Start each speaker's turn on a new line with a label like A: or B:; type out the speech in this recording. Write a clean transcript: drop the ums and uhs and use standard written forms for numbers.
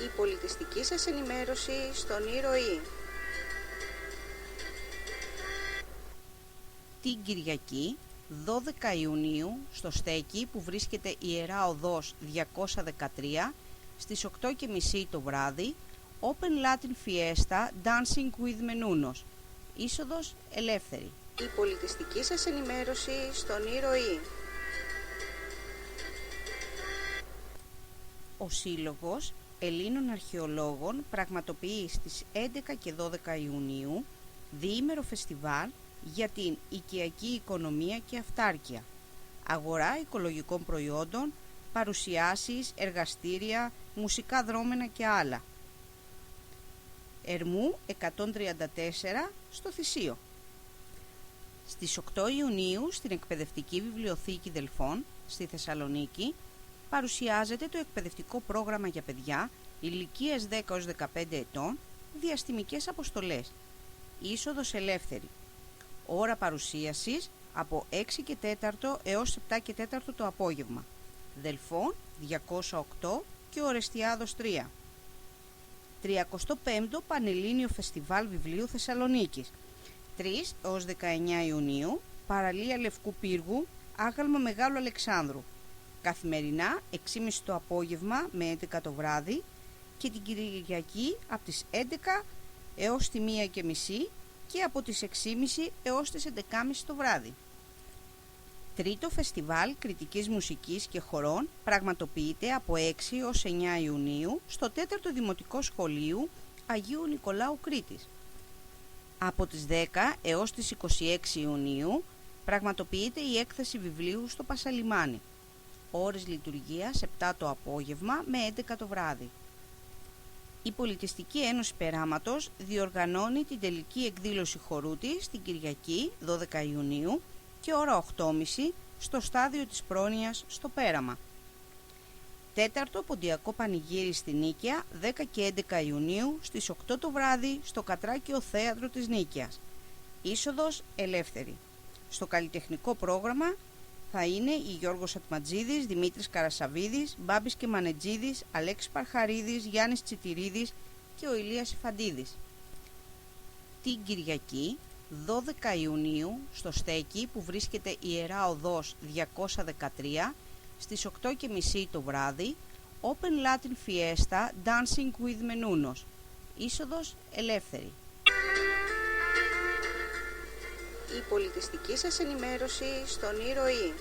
A: Η πολιτιστική σας ενημέρωση στον Ήρωη.
B: Την Κυριακή 12 Ιουνίου στο Στέκι που βρίσκεται Ιερά Οδός 213 στις 8:30 το βράδυ Open Latin Fiesta Dancing with Menunos. Είσοδος ελεύθερη.
A: Η πολιτιστική σας ενημέρωση στον Ήρωη.
B: Ο Σύλλογος Ελλήνων Αρχαιολόγων πραγματοποιεί στις 11 και 12 Ιουνίου διήμερο φεστιβάλ για την οικιακή οικονομία και αυτάρκεια, αγορά οικολογικών προϊόντων, παρουσιάσεις, εργαστήρια, μουσικά δρόμενα και άλλα. Ερμού 134 στο Θησίο. Στις 8 Ιουνίου στην Εκπαιδευτική Βιβλιοθήκη Δελφών στη Θεσσαλονίκη παρουσιάζεται το εκπαιδευτικό πρόγραμμα για παιδιά ηλικίας 10 έως 15 ετών, διαστημικές αποστολές. Είσοδος ελεύθερη. Ώρα παρουσίασης από 6 και 4 έως 7 και 4 το απόγευμα. Δελφών 208 και Ορεστιάδος 3. 35ο Πανελλήνιο Φεστιβάλ Βιβλίου Θεσσαλονίκης. 3 έως 19 Ιουνίου, παραλία Λευκού Πύργου, άγαλμα Μεγάλου Αλεξάνδρου. Καθημερινά 6:30 το απόγευμα με 11 το βράδυ και την Κυριακή από τις 11 έως τη 1:30 και από τις 6:30 έως τις 11:30 το βράδυ. Τρίτο Φεστιβάλ Κριτικής Μουσικής και Χορών πραγματοποιείται από 6 έως 9 Ιουνίου στο 4ο Δημοτικό Σχολείο Αγίου Νικολάου Κρήτης. Από τις 10 έως τις 26 Ιουνίου πραγματοποιείται η έκθεση βιβλίου στο Πασαλιμάνι. Ώρες λειτουργίας 7 το απόγευμα με 11 το βράδυ. Η Πολιτιστική Ένωση Περάματος διοργανώνει την τελική εκδήλωση χορού της την Κυριακή 12 Ιουνίου και ώρα 8:30 στο στάδιο της Πρόνοιας στο Πέραμα. Τέταρτο Ποντιακό Πανηγύρι στη Νίκαια 10 και 11 Ιουνίου στις 8 το βράδυ στο Κατράκιο Θέατρο της Νίκαιας. Είσοδος ελεύθερη. Στο καλλιτεχνικό πρόγραμμα θα είναι η Γιώργος Ατματζίδης, Δημήτρης Καρασαβίδης, Μπάμπης και Μανετζίδης, Αλέξης Παρχαρίδης, Γιάννης Τσιτηρίδης και ο Ηλίας Ιφαντίδης. Την Κυριακή 12 Ιουνίου στο Στέκι που βρίσκεται Ιερά Οδός 213 στις 8:30 το βράδυ Open Latin Fiesta Dancing with Menunos. Είσοδος ελεύθερη.
A: Η πολιτιστική σας ενημέρωση στον Ήρωη.